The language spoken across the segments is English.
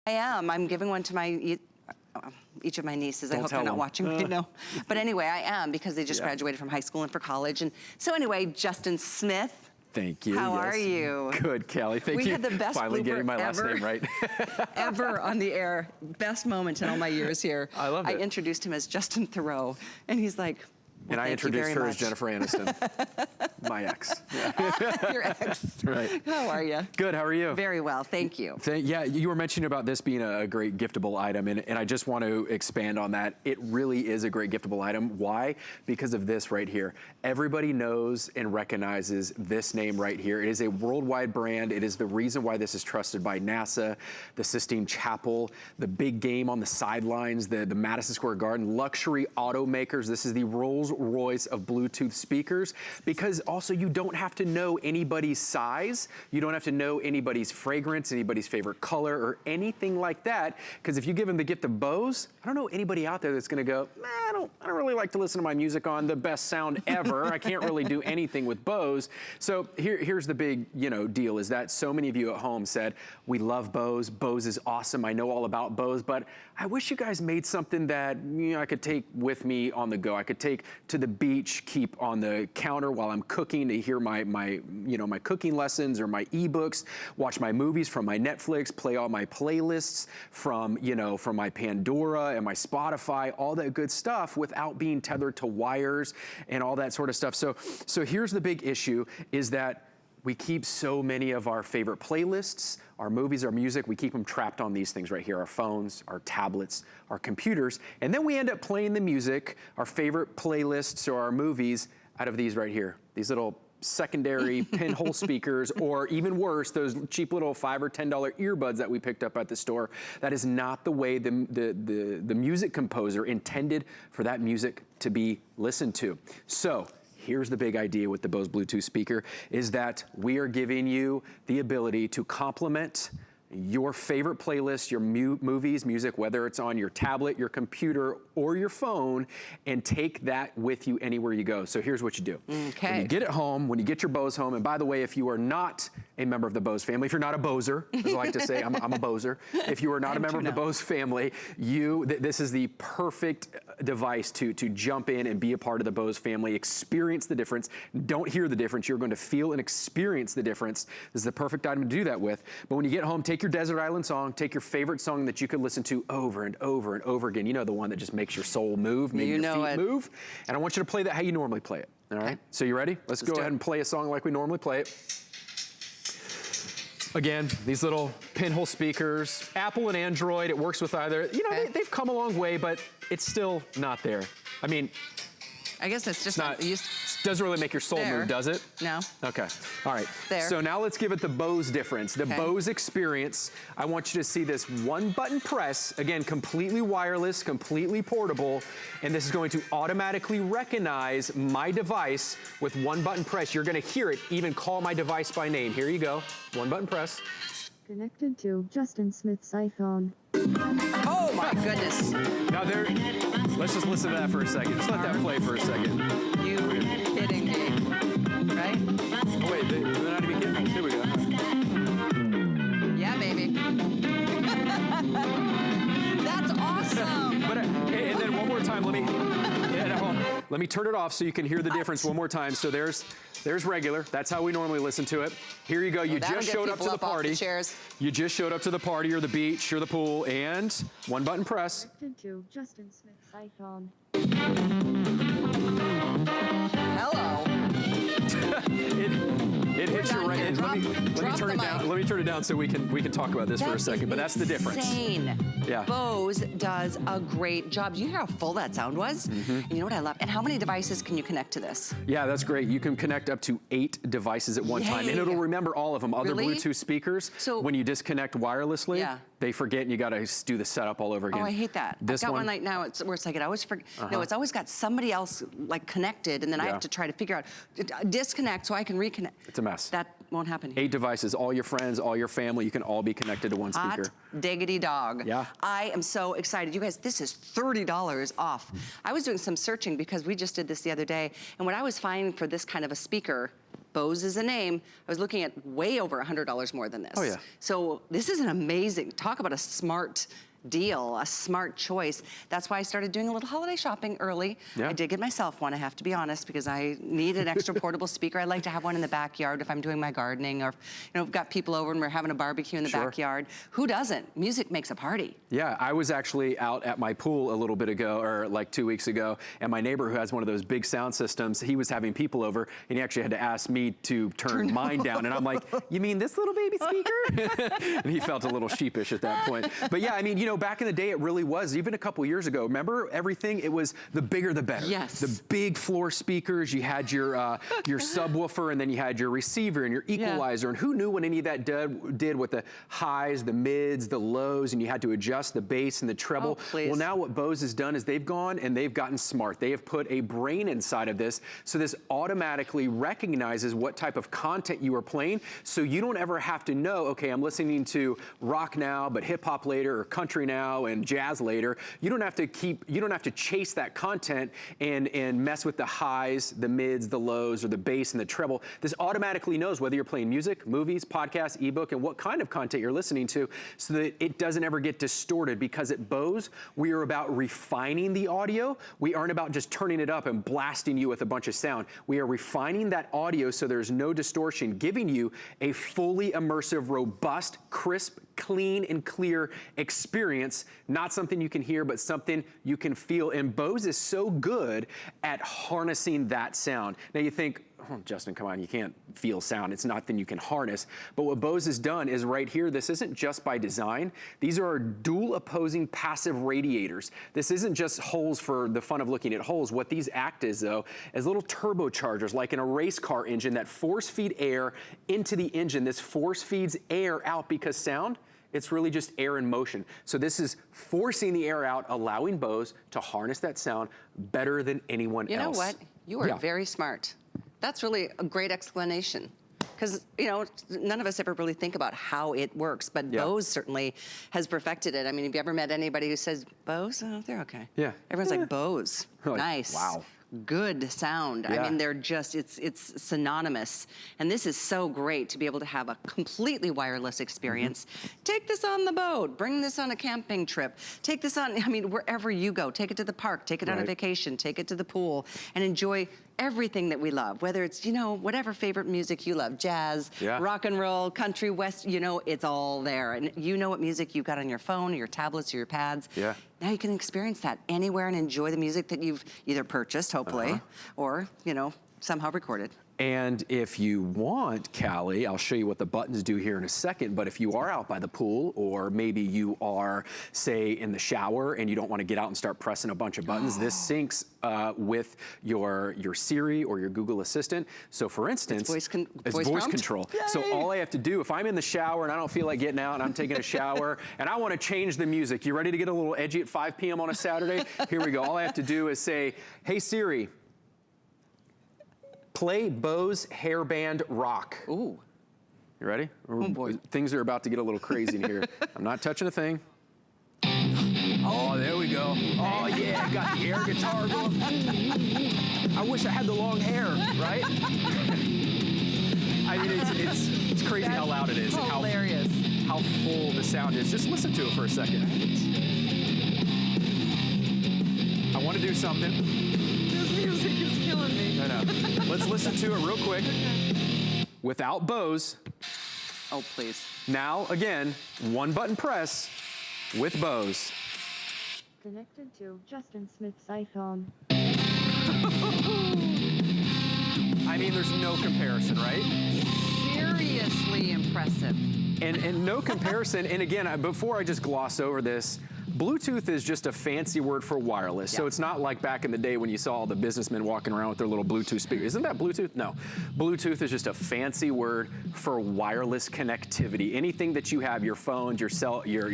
I am. I'm giving one to my each of my nieces. Don't I hope they're not watching right now. But anyway, I am, because they just graduated from high school and for college. And so anyway, Justin Smith. Thank you. How are you? Good, Kelly. Thank you. We had the best finally getting my last ever, name right. ever on the air. Best moment in all my years here. I love it. I introduced him as Justin Thoreau, and he's like, well, and I introduced her as Jennifer Aniston, my ex. Your ex. Right. How are you? Good, how are you? Very well, thank you. Yeah, you were mentioning about this being a great giftable item, and I just want to expand on that. It really is a great giftable item. Why? Because of this right here. Everybody knows and recognizes this name right here. It is a worldwide brand. It is the reason why this is trusted by NASA, the Sistine Chapel, the big game on the sidelines, the Madison Square Garden, luxury automakers. This is the Rolls-Royce of Bluetooth speakers, because also you don't have to know anybody's size. You don't have to know anybody's fragrance, anybody's favorite color, or anything like that. Because if you give them the gift of Bose, I don't know anybody out there that's gonna go, I don't really like to listen to my music on the best sound ever. I can't really do anything with Bose. So here's the big, deal is that so many of you at home said, we love Bose. Bose is awesome. I know all about Bose, but I wish you guys made something that I could take with me on the go. I could take to the beach, keep on the counter while I'm cooking to hear my cooking lessons or my ebooks, watch my movies from my Netflix, play all my playlists from my Pandora and my Spotify, all that good stuff without being tethered to wires and all that sort of stuff. So here's the big issue is that we keep so many of our favorite playlists, our movies, our music, we keep them trapped on these things right here, our phones, our tablets, our computers, and then we end up playing the music, our favorite playlists or our movies out of these right here, these little secondary pinhole speakers, or even worse, those cheap little $5 or $10 earbuds that we picked up at the store. That is not the way the music composer intended for that music to be listened to. So here's the big idea with the Bose Bluetooth speaker is that we are giving you the ability to complement your favorite playlist, your movies, music, whether it's on your tablet, your computer, or your phone, and take that with you anywhere you go. So here's what you do. Okay. When you get it home, when you get your Bose home, and by the way, if you are not a member of the Bose family, if you're not a Boser, as I like to say, I'm a Boser. If you are not a member of the Bose family, this is the perfect device to jump in and be a part of the Bose family, experience the difference. Don't hear the difference, you're going to feel and experience the difference. This is the perfect item to do that with. But when you get home, take your Desert Island song, take your favorite song that you could listen to over and over and over again. You know, the one that just makes your soul move, makes your feet move. And I want you to play that how you normally play it, all right? So you ready? Let's go ahead and play a song like we normally play it. Again, these little pinhole speakers, Apple and Android, it works with either. They've come a long way, but it's still not there. I mean, I guess it's just not, doesn't really make your soul move, does it? No. Okay, all right. There. So now let's give it the Bose difference, the Bose experience. I want you to see this one button press, again, completely wireless, completely portable, and this is going to automatically recognize my device with one button press. You're gonna hear it even call my device by name. Here you go, one button press. Connected to Justin Smith's iPhone. Oh my goodness. Now let's just listen to that for a second. Just let that play for a second. You kidding me, right? Oh wait, they're not even kidding. Here we go. Yeah, baby. That's awesome. But and then one more time, let me turn it off so you can hear the difference one more time. So there's regular. That's how we normally listen to it. Here you go. You just showed up to the party. You just showed up to the party or the beach or the pool, and one button press. Connected to Justin Smith's iPhone. Hello. It hits you right in. Let me turn it down. Let me turn it down so we can talk about this for a second. But that's the difference. Insane. Yeah. Bose does a great job. Do you hear how full that sound was? And you know what I love? And how many devices can you connect to this? Yeah, that's great. You can connect up to 8 devices at one time, and it'll remember all of them. Other Bluetooth speakers, so when you disconnect wirelessly, they forget, and you got to do the setup all over again. Oh, I hate that. I've got one like now where it's like it always forget. No, it's always got somebody else like connected, and then I have to try to figure out disconnect so I can reconnect. It's a mess. That won't happen here. 8 devices, all your friends, all your family, you can all be connected to one speaker. Hot diggity dog. Yeah. I am so excited. You guys, this is $30 off. I was doing some searching because we just did this the other day, and what I was finding for this kind of a speaker, Bose is a name. I was looking at way over $100 more than this. Oh, yeah. So this is an amazing, talk about a smart deal, a smart choice. That's why I started doing a little holiday shopping early. Yeah. I did get myself one, I have to be honest, because I need an extra portable speaker. I like to have one in the backyard if I'm doing my gardening, or I've got people over and we're having a barbecue in the backyard. Who doesn't? Music makes a party. Yeah, I was actually out at my pool a little bit ago, or like 2 weeks ago, and my neighbor who has one of those big sound systems, he was having people over, and he actually had to ask me to turn mine down, and I'm like, you mean this little baby speaker? And he felt a little sheepish at that point. But yeah, I mean, back in the day, it really was, even a couple years ago, remember everything? It was the bigger the better. Yes. The big floor speakers, you had your subwoofer, and then you had your receiver and your equalizer, and who knew what any of that did with the highs, the mids, the lows, and you had to adjust the bass and the treble. Oh, please. Well, now what Bose has done is they've gone and they've gotten smart. They have put a brain inside of this, so this automatically recognizes what type of content you are playing, so you don't ever have to know, okay, I'm listening to rock now, but hip hop later, or country now, and jazz later. You don't have to chase that content and mess with the highs, the mids, the lows, or the bass and the treble. This automatically knows whether you're playing music, movies, podcasts, ebook, and what kind of content you're listening to, so that it doesn't ever get distorted. Because at Bose, we are about refining the audio. We aren't about just turning it up and blasting you with a bunch of sound. We are refining that audio so there's no distortion, giving you a fully immersive, robust, crisp, clean, and clear experience. Not something you can hear, but something you can feel. And Bose is so good at harnessing that sound. Now you think, oh, Justin, come on, you can't feel sound. It's nothing you can harness. But what Bose has done is right here, this isn't just by design. These are dual opposing passive radiators. This isn't just holes for the fun of looking at holes. What these act as, though, as little turbochargers, like in a race car engine, that force feed air into the engine. This force feeds air out, because sound, it's really just air in motion. So this is forcing the air out, allowing Bose to harness that sound better than anyone else. You know what? You are very smart. That's really a great explanation. Because, none of us ever really think about how it works, but Bose certainly has perfected it. I mean, have you ever met anybody who says, Bose? Oh, they're okay. Yeah. Everyone's like, Bose. Like, nice. wow. Good sound. Yeah. I mean, they're just, it's synonymous. And this is so great to be able to have a completely wireless experience. Take this on the boat, bring this on a camping trip, take this on, I mean, wherever you go, take it to the park, take it on a vacation, take it to the pool, and enjoy everything that we love, whether it's, whatever favorite music you love, jazz, rock and roll, country, west, it's all there. And you know what music you've got on your phone, or your tablets, or your pads. Yeah. Now you can experience that anywhere and enjoy the music that you've either purchased, hopefully, or, somehow recorded. And if you want, Callie, I'll show you what the buttons do here in a second, but if you are out by the pool, or maybe you are, say, in the shower and you don't want to get out and start pressing a bunch of buttons, this syncs with your Siri or your Google Assistant. So for instance, it's voice control. Yay. So all I have to do, if I'm in the shower and I don't feel like getting out and I'm taking a shower and I want to change the music, you ready to get a little edgy at 5 p.m. on a Saturday? Here we go. All I have to do is say, hey Siri, play Bose Hairband Rock. Ooh. You ready? Oh boy. Things are about to get a little crazy in here. I'm not touching a thing. Oh, there we go. Oh yeah, got the air guitar going. I wish I had the long hair, right? I mean, it's crazy how loud it is. Hilarious. And how full the sound is. Just listen to it for a second. I want to do something. This music is killing me. I know. Let's listen to it real quick. Without Bose. Oh, please. Now, again, one button press with Bose. Connected to Justin Smith's iPhone. I mean, there's no comparison, right? Seriously impressive. And no comparison. And again, before I just gloss over this, Bluetooth is just a fancy word for wireless. So it's not like back in the day when you saw all the businessmen walking around with their little Bluetooth speaker. Isn't that Bluetooth? No. Bluetooth is just a fancy word for wireless connectivity. Anything that you have, your phones, your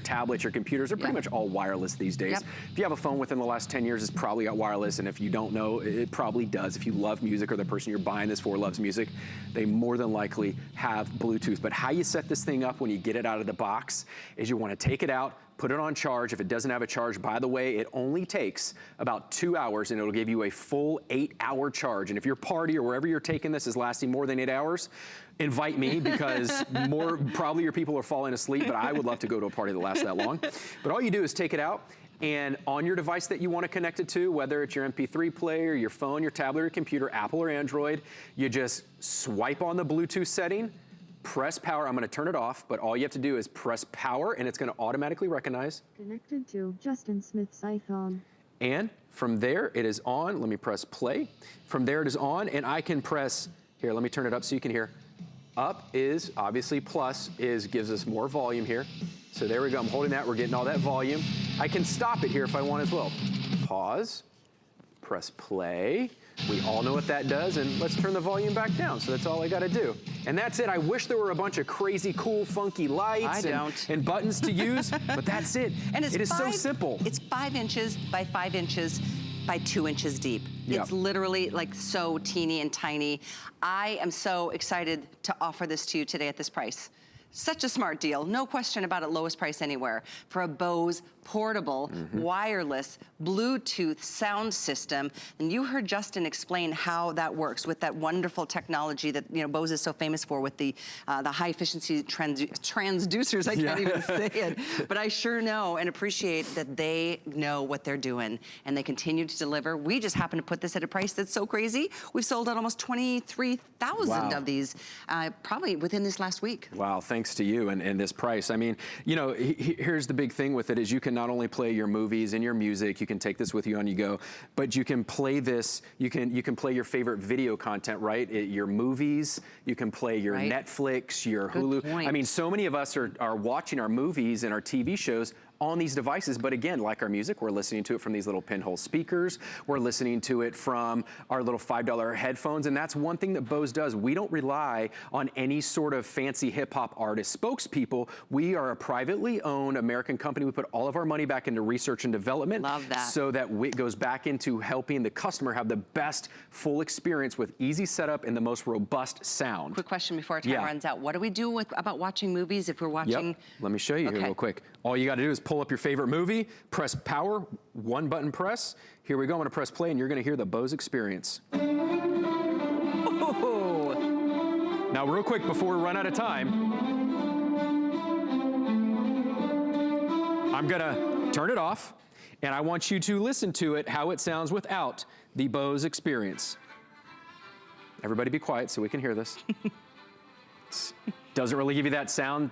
tablets, your computers, are pretty much all wireless these days. If you have a phone within the last 10 years, it's probably got wireless. And if you don't know, it probably does. If you love music, or the person you're buying this for loves music, they more than likely have Bluetooth. But how you set this thing up when you get it out of the box is you want to take it out, put it on charge. If it doesn't have a charge, by the way, it only takes about 2 hours and it'll give you a full 8-hour charge. And if your party or wherever you're taking this is lasting more than 8 hours, invite me, because probably your people are falling asleep, but I would love to go to a party that lasts that long. But all you do is take it out, and on your device that you want to connect it to, whether it's your MP3 player, your phone, your tablet, or computer, Apple or Android, you just swipe on the Bluetooth setting, press power. I'm going to turn it off, but all you have to do is press power, and it's going to automatically recognize. Connected to Justin Smith's iPhone. And from there, it is on. Let me press play. From there, it is on, and I can press, here, let me turn it up so you can hear. Up is, obviously, plus gives us more volume here. So there we go, I'm holding that, we're getting all that volume. I can stop it here if I want as well. Pause, press play. We all know what that does, and let's turn the volume back down. So that's all I gotta do. And that's it. I wish there were a bunch of crazy, cool, funky lights and buttons to use, but that's it. And it is so simple. It's 5 inches by 5 inches by 2 inches deep. Yep. It's literally like so teeny and tiny. I am so excited to offer this to you today at this price. Such a smart deal, no question about it, lowest price anywhere for a Bose portable, wireless, Bluetooth sound system. And you heard Justin explain how that works with that wonderful technology that Bose is so famous for, with the high efficiency transducers. I can't even say it, but I sure know and appreciate that they know what they're doing, and they continue to deliver. We just happen to put this at a price that's so crazy. We've sold out almost 23,000 of these, probably within this last week. Wow, thanks to you and this price. I mean, here's the big thing with it is you can not only play your movies and your music, you can take this with you on you go, but you can play this, you can play your favorite video content, right? Your movies, you can play your Netflix, your Hulu. Good point. I mean, so many of us are watching our movies and our TV shows on these devices, but again, like our music, we're listening to it from these little pinhole speakers, we're listening to it from our little $5 headphones, and that's one thing that Bose does. We don't rely on any sort of fancy hip-hop artist spokespeople. We are a privately owned American company. We put all of our money back into research and development. Love that. So that it goes back into helping the customer have the best full experience with easy setup and the most robust sound. Quick question before our time runs out. What do we do about watching movies if we're watching? Let me show you here real quick. All you gotta do is pull up your favorite movie, press power, one button press. Here we go, I'm gonna press play and you're gonna hear the Bose experience. Oh. Now real quick before we run out of time, I'm gonna turn it off and I want you to listen to it, how it sounds without the Bose experience. Everybody be quiet so we can hear this. Doesn't really give you that surround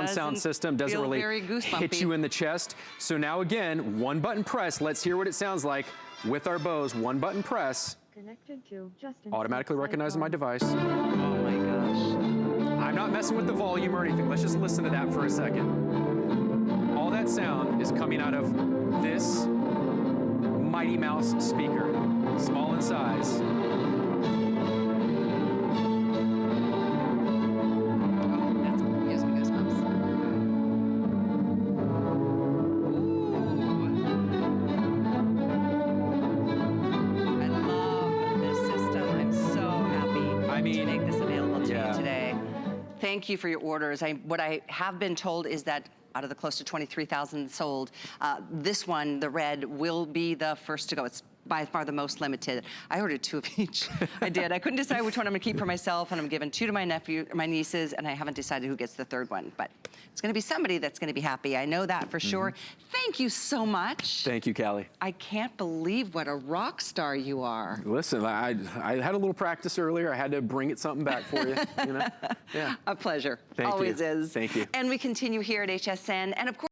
sound system, doesn't really hit you in the chest. So now again, one button press, let's hear what it sounds like with our Bose. One button press, Connected to Justin automatically recognizes my device. Oh my gosh. I'm not messing with the volume or anything. Let's just listen to that for a second. All that sound is coming out of this Mighty Mouse speaker, small in size. Thank you for your orders. What I have been told is that out of the close to 23,000 sold, this one, the red, will be the first to go. It's by far the most limited. I ordered 2 of each. I did. I couldn't decide which one I'm gonna keep for myself, and I'm giving 2 to my my nieces, and I haven't decided who gets the 3rd one. But it's gonna be somebody that's gonna be happy. I know that for sure. Thank you so much. Thank you, Callie. I can't believe what a rock star you are. Listen, I had a little practice earlier. I had to bring something back for you. Yeah. A pleasure. Thank you. Always is. Thank you. And we continue here at HSN, and of course.